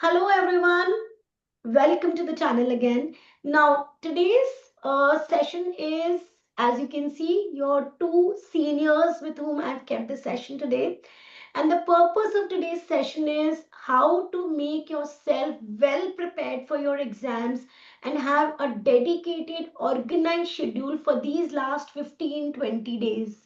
Hello everyone, welcome to the channel again. Now, today's session is, as you can see, your two seniors with whom I've kept the session today. And the purpose of today's session is how to make yourself well prepared for your exams and have a dedicated, organized schedule for these last 15-20 days.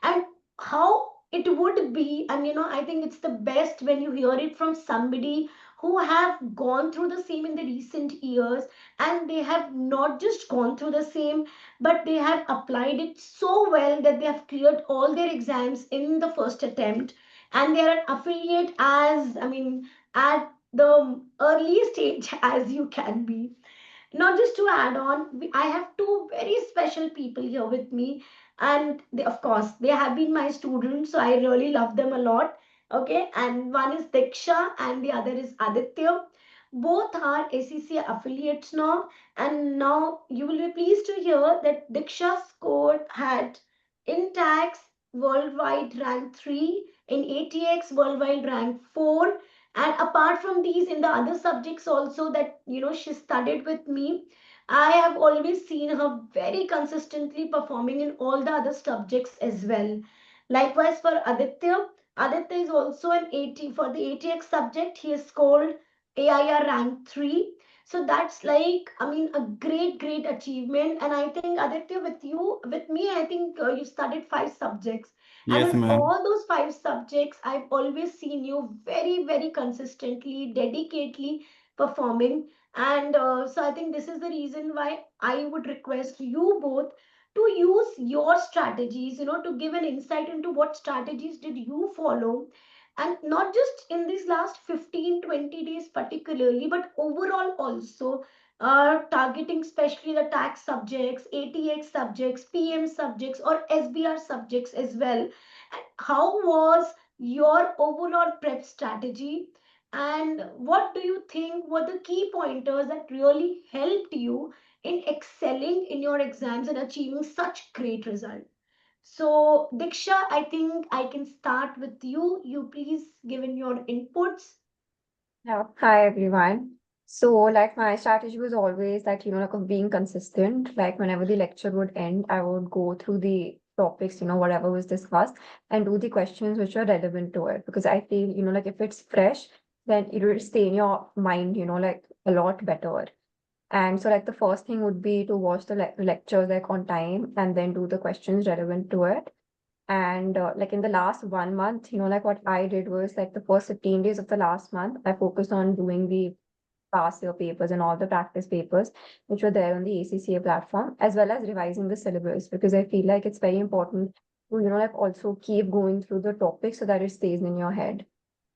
And how it would be, and I think it's the best when you hear it from somebody who have gone through the same in the recent years, and they have not just gone through the same, but they have applied it so well that they have cleared all their exams in the first attempt, and they are an affiliate as, at the early stage as you can be. Now, just to add on, I have two very special people here with me, and they, of course, they have been my students, so I really love them a lot. Okay, and one is Diksha, and the other is Aditya. Both are ACCA affiliates now, and now you will be pleased to hear that Diksha scored had in tax worldwide rank 3, in ATX worldwide rank 4, and apart from these, in the other subjects also that she studied with me, I have always seen her very consistently performing in all the other subjects as well. Likewise for Aditya is also an 80 for the ATX subject. He has scored AIR rank 3. So that's like, a great achievement. And I think Aditya, with me, I think you studied 5 subjects, and Yes, in ma'am. all those 5 subjects, I've always seen you very consistently, dedicatedly performing. And so I think this is the reason why I would request you both to use your strategies, to give an insight into what strategies did you follow. And not just in these last 15-20 days particularly, but overall also, targeting especially the tax subjects, ATX subjects, PM subjects, or SBR subjects as well. And how was your overall prep strategy? And what do you think were the key pointers that really helped you in excelling in your exams and achieving such great results? So, Diksha, I think I can start with you. You please give in your inputs. Yeah. Hi, everyone. So, like, my strategy was always that, like, of being consistent. Like, whenever the lecture would end, I would go through the topics, whatever was discussed, and do the questions which are relevant to it. Because I feel, like, if it's fresh, then it will stay in your mind, like, a lot better. And so, like, the first thing would be to watch the lectures, like, on time, and then do the questions relevant to it. And like in the last 1 month, like what I did was like the first 15 days of the last month, I focused on doing the past year papers and all the practice papers which were there on the ACCA platform, as well as revising the syllabus because I feel like it's very important to, like also keep going through the topic so that it stays in your head.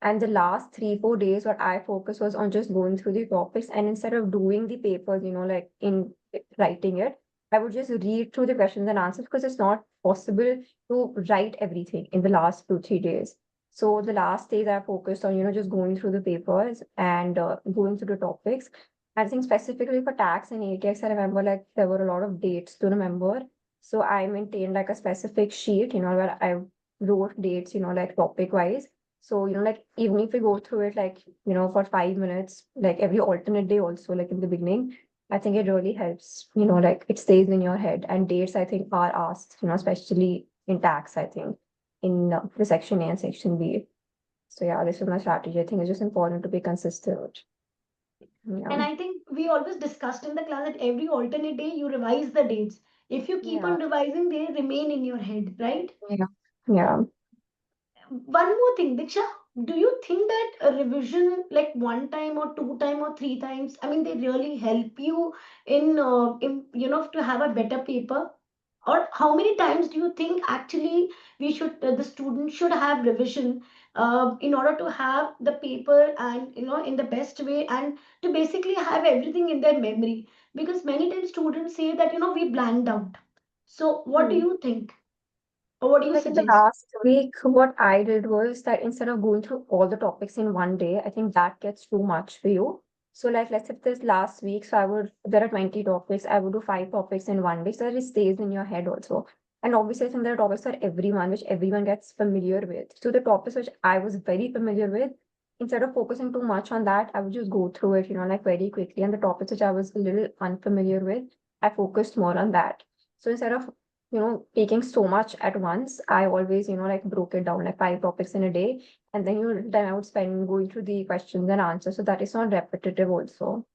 And the last 3, 4 days, what I focused was on just going through the topics. And instead of doing the papers, like in writing it, I would just read through the questions and answers because it's not possible to write everything in the last 2, 3 days. So the last days I focused on, just going through the papers and going through the topics. I think specifically for tax and ATX, I remember like there were a lot of dates to remember. So I maintained like a specific sheet, where I wrote dates, like topic wise. So, like even if we go through it like, for 5 minutes, like every alternate day also, like in the beginning, I think it really helps, like it stays in your head. And dates, I think, are asked, especially in tax, I think, in the section A and section B. So yeah, this is my strategy. I think it's just important to be consistent. And Yeah. I think we always discussed in the class that every alternate day you revise the dates. If you keep Yeah. on revising, they remain in your head, right? Yeah. Yeah. One more thing, Diksha, do you think that a revision like one time or two time or three times, they really help you in to have a better paper? Or how many times do you think actually the student should have revision in order to have the paper and in the best way and to basically have everything in their memory? Because many times students say that we blanked out. So what do Hmm. you think, or what do you Like in the suggest? last week, what I did was that instead of going through all the topics in one day, I think that gets too much for you. So, like, let's say this last week, so there are 20 topics, I would do 5 topics in one week so that it stays in your head also. And obviously, I think there are topics for everyone, which everyone gets familiar with. So, the topics which I was very familiar with, instead of focusing too much on that, I would just go through it, like very quickly. And the topics which I was a little unfamiliar with, I focused more on that. So instead of, taking so much at once, I always, like broke it down like 5 topics in a day. And then, time I would spend going through the questions and answers. So that is not repetitive also.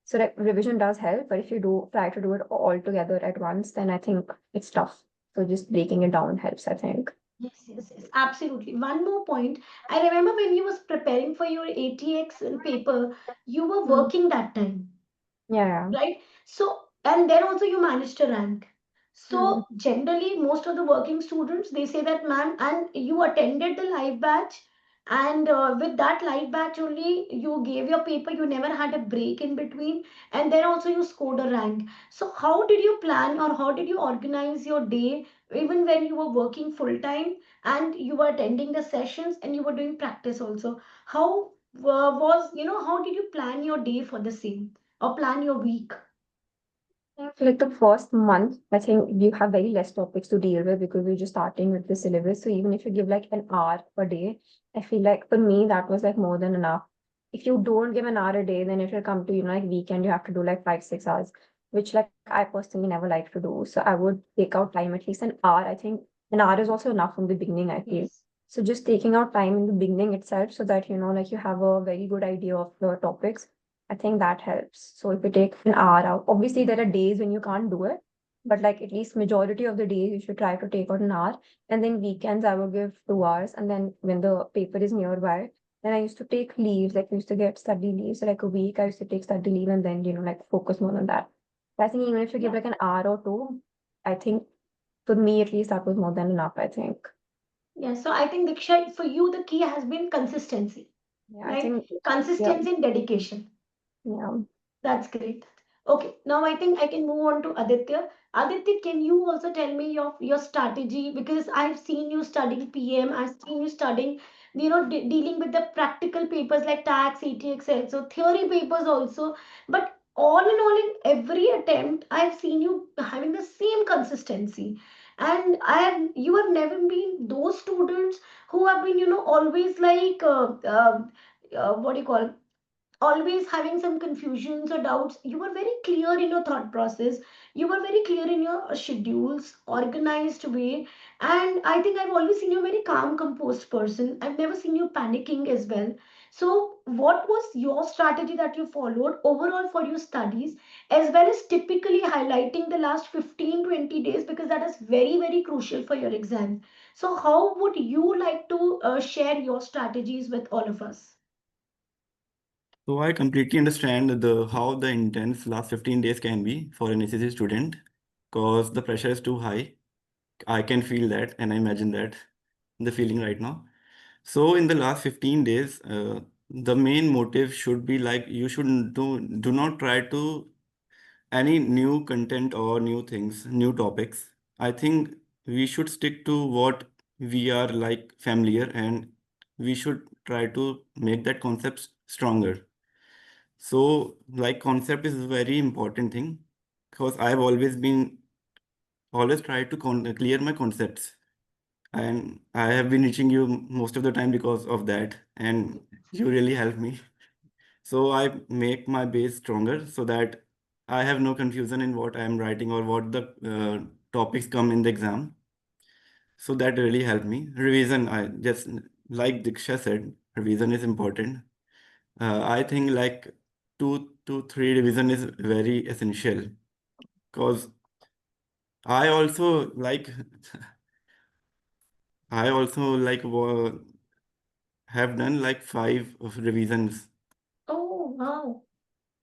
So revision does help, but if you do try to do it all together at once, then I think it's tough. So just breaking it down helps, I think. Yes, yes, yes, absolutely. One more point. I remember when you was preparing for your ATX paper, you were Mm. working that time, Yeah. right? So, and then also you managed to rank. Mm. So, generally, most of the working students they say that, ma'am, and you attended the live batch, and with that live batch only, you gave your paper, you never had a break in between, and then also you scored a rank. So, how did you plan or how did you organize your day, even when you were working full time and you were attending the sessions and you were doing practice also? How how did you plan your day for the same? Or plan your week. For like the first month, I think you have very less topics to deal with because we're just starting with the syllabus. So even if you give like an hour per day, I feel like for me that was like more than enough. If you don't give an hour a day, then if you come to, like weekend, you have to do like 5, 6 hours, which like I personally never like to do. So I would take out time at least an hour. I think an hour is also enough from the beginning, I feel. Yes. So just taking out time in the beginning itself so that, like you have a very good idea of the topics. I think that helps. So if you take an hour out, obviously there are days when you can't do it, but like at least majority of the days you should try to take out an hour. And then weekends I would give 2 hours. And then when the paper is nearby, then I used to take leaves, like I used to get study leaves, like a week I used to take study leave and then, like focus more on that. But I think even if you give Yeah. like an hour or two, I think for me at least that was more than enough, I think. Yeah. So I think Diksha, for you, the key has been consistency, Yeah, I right? think, yeah, Consistency and dedication. yeah. That's great. Okay, now I think I can move on to Aditya. Aditya, can you also tell me your strategy? Because I've seen you studying PM, I've seen you studying, dealing with the practical papers like tax, ATXL, so theory papers also. But all in all, in every attempt, I've seen you having the same consistency. And you have never been those students who have been, always like, what do you call, always having some confusions or doubts. You were very clear in your thought process, you were very clear in your schedules, organized way. And I think I've always seen you a very calm, composed person. I've never seen you panicking as well. So what was your strategy that you followed overall for your studies, as well as typically highlighting the last 15-20 days, because that is very, very crucial for your exam? So how would you like to share your strategies with all of us? So I completely understand the how the intense last 15 days can be for an ACC student because the pressure is too high. I can feel that and I imagine that the feeling right now. So in the last 15 days, the main motive should be like you should do not try to any new content or new things, new topics. I think we should stick to what we are like familiar and we should try to make that concept stronger. So, like concept is a very important thing because I've always tried to clear my concepts, and I have been reaching you most of the time because of that, and you really help me. So I make my base stronger so that I have no confusion in what I am writing or what the topics come in the exam. So that really helped me. Revision, I just like Diksha said, revision is important. I think like 2 to 3 revision is very essential because I also like I also like have done like 5 of revisions Oh, wow.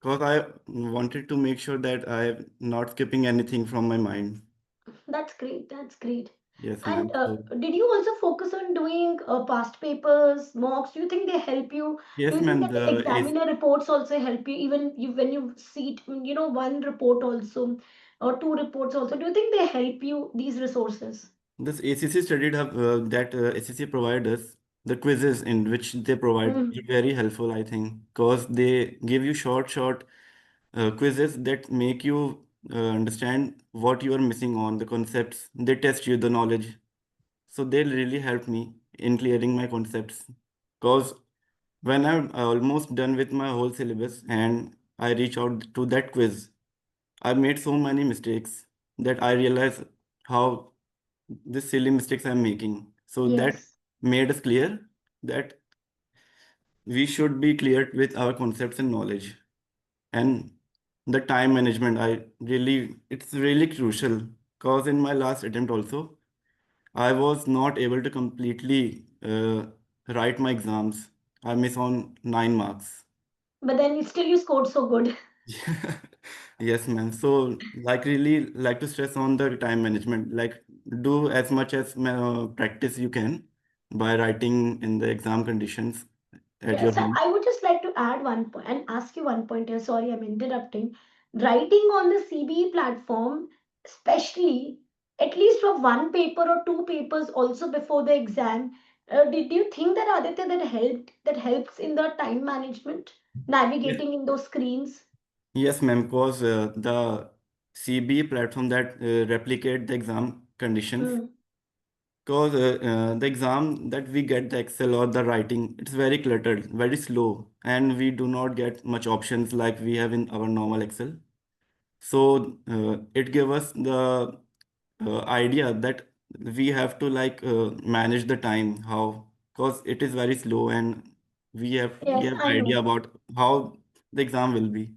because I wanted to make sure that I'm not skipping anything from my mind. That's great. That's great. Yes, And ma'am. So, did you also focus on doing past papers, mocks? Do you think they help you? Do yes, you think ma'am. that the examiner reports also help you, even when you see, one report also or two reports also? Do you think they help you, these resources? This ACC studied hub that ACC provide us, the quizzes in which they provide Mm. are very helpful, I think, because they give you short quizzes that make you understand what you are missing on the concepts. They test you the knowledge. So they really helped me in clearing my concepts. Because when I'm almost done with my whole syllabus and I reach out to that quiz, I made so many mistakes that I realize how these silly mistakes I'm making. So that Yes. made us clear that we should be clear with our concepts and knowledge. And the time management, it's really crucial because in my last attempt also, I was not able to completely write my exams. I miss on 9 marks. But then still you scored so good. Yes, man. So, like, really like to stress on the time management. Like, do as much as practice you can by writing in the exam conditions at your Yes, home. I would just like to add one point and ask you one point here. Sorry, I'm interrupting. Writing on the CBE platform, especially at least for one paper or two papers also before the exam, did you think that Aditya that helps in the time management, Yes, navigating in those screens? yes, ma'am. Because the CBE platform that replicate the exam conditions. Hmm. Because the exam that we get, the Excel or the writing, it's very cluttered, very slow, and we do not get much options like we have in our normal Excel. So it gave us the idea that we have to like manage the time, how, because it is very slow, and we Yes, have I idea know. about how the exam will be.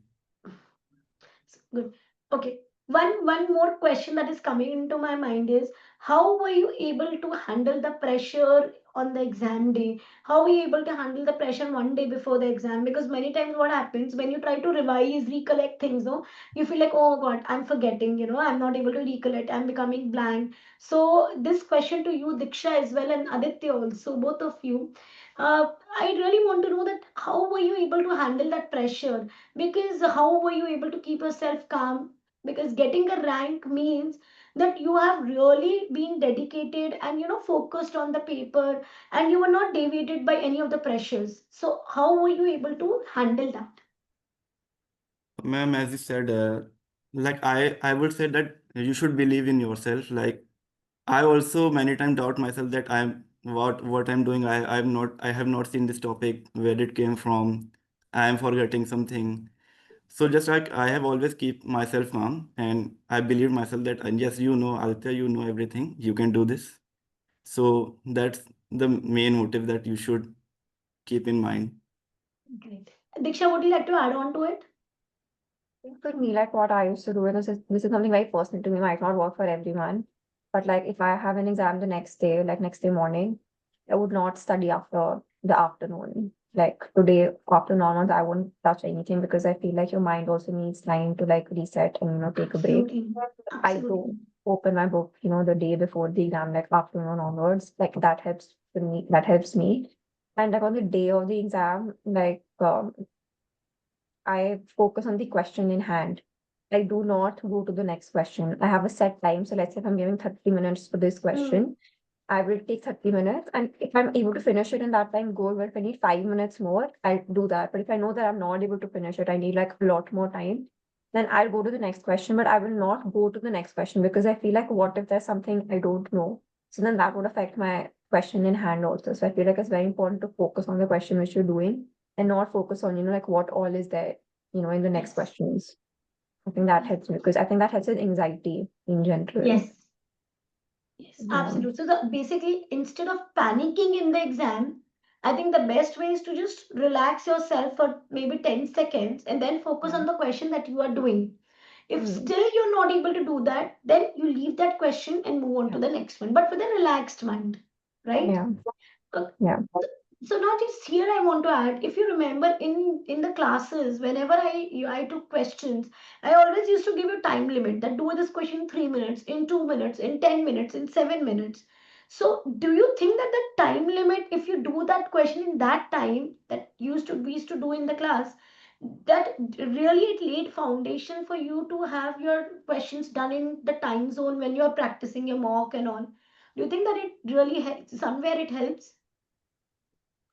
Good. Okay. One more question that is coming into my mind is how were you able to handle the pressure on the exam day? How were you able to handle the pressure one day before the exam? Because many times what happens when you try to revise, recollect things, no, you feel like, oh God, I'm forgetting, I'm not able to recollect, I'm becoming blank. So this question to you, Diksha as well, and Aditya also, both of you. I really want to know that how were you able to handle that pressure? Because how were you able to keep yourself calm? Because getting a rank means that you have really been dedicated and focused on the paper, and you were not deviated by any of the pressures. So how were you able to handle that? Ma'am, as you said, like I would say that you should believe in yourself. Like I also many times doubt myself that what I'm doing. I have not seen this topic, where it came from. I am forgetting something. So just like I have always keep myself calm, and I believe myself that yes, Aditya, you know everything. You can do this. So that's the main motive that you should keep in mind. Great. Diksha, would you like to add on to it? For me, like what I used to do, and this is something very personal to me, might not work for everyone. But like if I have an exam the next day, like next day morning, I would not study after the afternoon. Like today, afternoon onwards, I won't touch anything because I feel like your mind also needs time to like reset and take a break. Absolutely. I Absolutely. don't open my book, the day before the exam, like afternoon onwards. Like that helps for me. That helps me. And like on the day of the exam, like I focus on the question in hand. I do not go to the next question. I have a set time. So let's say if I'm giving 30 minutes for this Hmm. question, I will take 30 minutes. And if I'm able to finish it in that time, good. But if I need 5 minutes more, I'll do that. But if I know that I'm not able to finish it, I need like a lot more time, then I'll go to the next question. But I will not go to the next question because I feel like, what if there's something I don't know? So then that would affect my question in hand also. So I feel like it's very important to focus on the question which you're doing and not focus on, like what all is there, in the next Yes. questions. I think that helps me because I think that helps with anxiety in general. Yes. Yes, Yeah. absolutely. So basically, instead of panicking in the exam, I think the best way is to just relax yourself for maybe 10 seconds and then focus on Mm. the question that you are doing. If Mm. still you're not able to do that, then you leave that question and move on Yeah. to the next one, but with a relaxed mind, right? Yeah. Uh, Yeah. so now just here I want to add, if you remember in the classes, whenever I took questions, I always used to give you time limit that do this question in 3 minutes, in 2 minutes, in 10 minutes, in 7 minutes. So do you think that the time limit, if you do that question in that time that we used to do in the class, that really it laid foundation for you to have your questions done in the time zone when you're practicing your mock and all? Do you think that it really helps, somewhere it helps?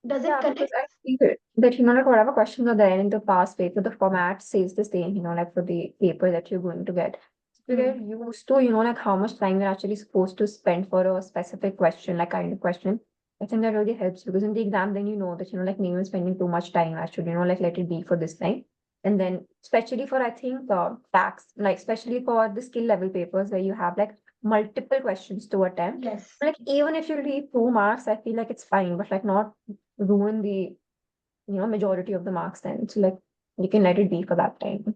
Does it Yeah, because connect? I feel that, like whatever questions are there in the past paper, the format stays the same, like for the paper that you're going to get. So you Hmm. get used to, like how much time you're actually supposed to spend for a specific question, like kind of question. I think that really helps because in the exam, then you know that, like maybe I'm spending too much time. I should, like let it be for this time. And then especially for, I think, tax, like especially for the skill level papers where you have like multiple questions to attempt. Yes. Like even if you leave 2 marks, I feel like it's fine, but like not ruin the, majority of the marks then. So like you can let it be for that time.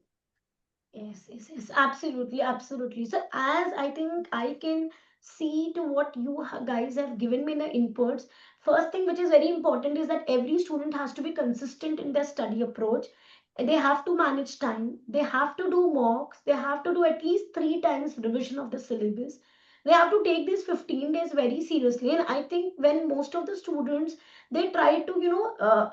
Yes, absolutely, absolutely. So, as I think I can see to what you guys have given me the inputs, first thing which is very important is that every student has to be consistent in their study approach. They have to manage time, they have to do mocks, they have to do at least 3 times revision of the syllabus. They have to take these 15 days very seriously. And I think when most of the students they try to,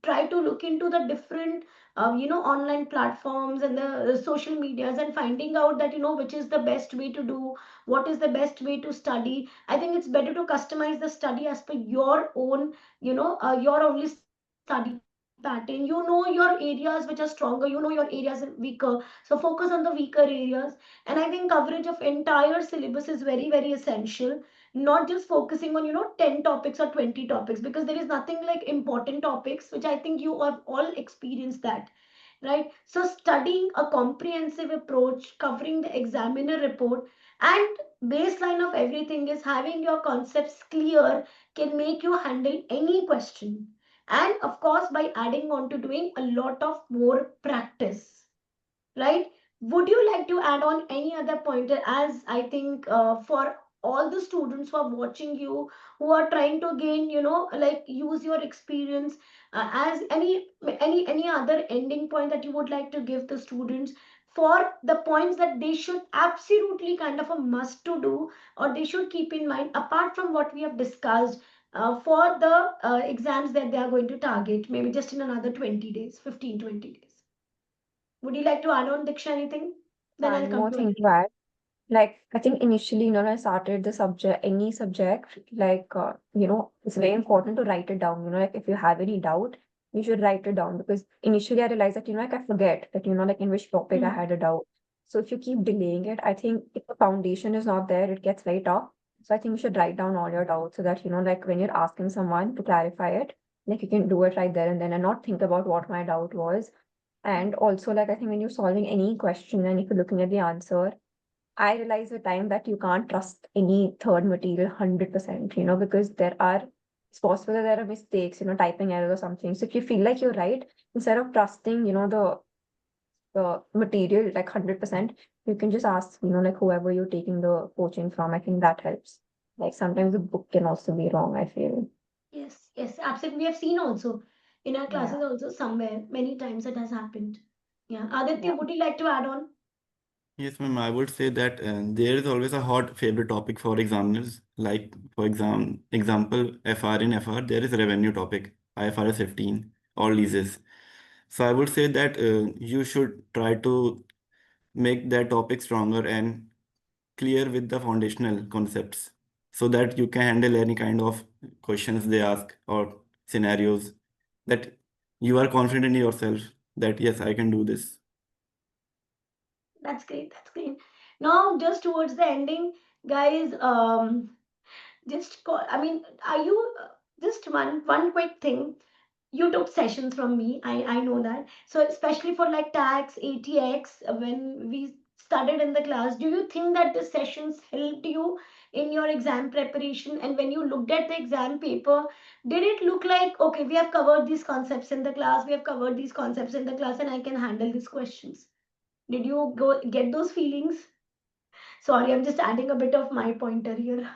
try to look into the different online platforms and the social medias and finding out that which is the best way to do, what is the best way to study. I think it's better to customize the study as per your own, your only study pattern. Your areas which are stronger, your areas are weaker, so focus on the weaker areas. And I think coverage of entire syllabus is very, very essential, not just focusing on 10 topics or 20 topics, because there is nothing like important topics, which I think you have all experienced that, right? So studying a comprehensive approach covering the examiner report and baseline of everything is having your concepts clear can make you handle any question. And of course, by adding on to doing a lot of more practice, right? Would you like to add on any other pointer? As I think for all the students who are watching you, who are trying to gain, like use your experience, as any other ending point that you would like to give the students for the points that they should absolutely kind of a must to do, or they should keep in mind apart from what we have discussed, for the exams that they are going to target, maybe just in another 20 days, 15-20 days. Would you like to add on, Diksha, anything? Then I'll One come more to thing it. to add. Like, I think initially, when I started the subject, any subject, like, it's very important to write it down. Like if you have any doubt, you should write it down because initially I realized that, like I forget that, like in which topic I Hmm. had a doubt. So if you keep delaying it, I think if the foundation is not there, it gets very tough. So I think you should write down all your doubts so that, like when you're asking someone to clarify it, like you can do it right there and then and not think about what my doubt was. And also, like, I think when you're solving any question and if you're looking at the answer, I realize with time that you can't trust any third material 100%, because it's possible that there are mistakes, typing error or something. So if you feel like you're right, instead of trusting, the material like 100%, you can just ask, like whoever you're taking the coaching from. I think that helps. Like sometimes the book can also be wrong, I feel. Yes, absolutely. We have seen also in our Yeah, classes also somewhere many times it has happened. Yeah. yeah. Aditya, would you like to add on? Yes, ma'am. I would say that there is always a hot favorite topic for examiners. Like for example, FR in FR, there is a revenue topic, IFRS 15 or leases. So I would say that you should try to make that topic stronger and clear with the foundational concepts so that you can handle any kind of questions they ask or scenarios that you are confident in yourself that yes, I can do this. That's great. That's great. Now, just towards the ending, guys, just call, I mean, are you just one quick thing? You took sessions from me. I know that. So especially for like tax, ATX, when we studied in the class, do you think that the sessions helped you in your exam preparation? And when you looked at the exam paper, did it look like, okay, we have covered these concepts in the class, we have covered these concepts in the class, and I can handle these questions? Did you go get those feelings? Sorry, I'm just adding a bit of my pointer here.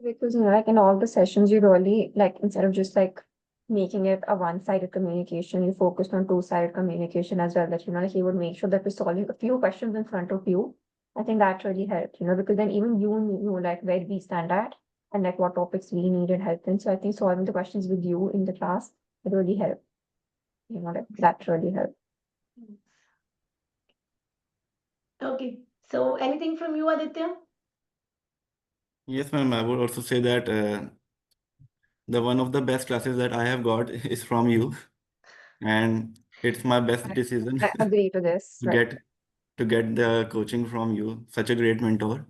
Because, like in all the sessions, you really like instead of just like making it a one-sided communication, you focused on two-sided communication as well. That, like you would make sure that we're solving a few questions in front of you. I think that really helped, because then even you knew like where we stand at and like what topics we needed help in. So I think solving the questions with you in the class, it really helped. Like that really helped. Okay. So anything from you, Aditya? Yes, ma'am. I would also say that the one of the best classes that I have got is from you, and it's my best I, decision I agree to this, to right? get the coaching from you. Such a great mentor.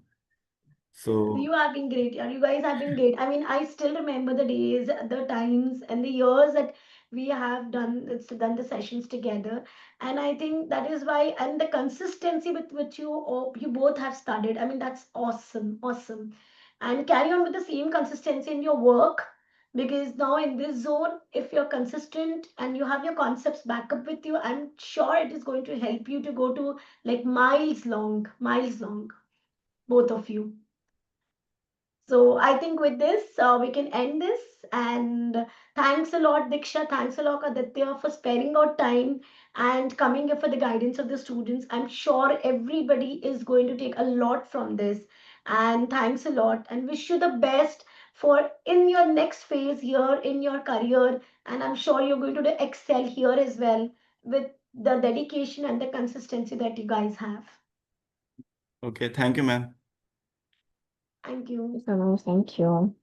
So You have been great. Yeah, you guys have been great. I mean, I still remember the days, the times, and the years that we have done the sessions together. And I think that is why, and the consistency with which you both have studied. I mean, that's awesome, awesome. And carry on with the same consistency in your work, because now in this zone, if you're consistent and you have your concepts back up with you, I'm sure it is going to help you to go to like miles long, both of you. So I think with this, we can end this. And thanks a lot, Diksha. Thanks a lot, Aditya, for sparing out time and coming here for the guidance of the students. I'm sure everybody is going to take a lot from this. And thanks a lot. And wish you the best for in your next phase here in your career. And I'm sure you're going to excel here as well with the dedication and the consistency that you guys have. okay, thank you, ma'am. Thank you. So, thank you.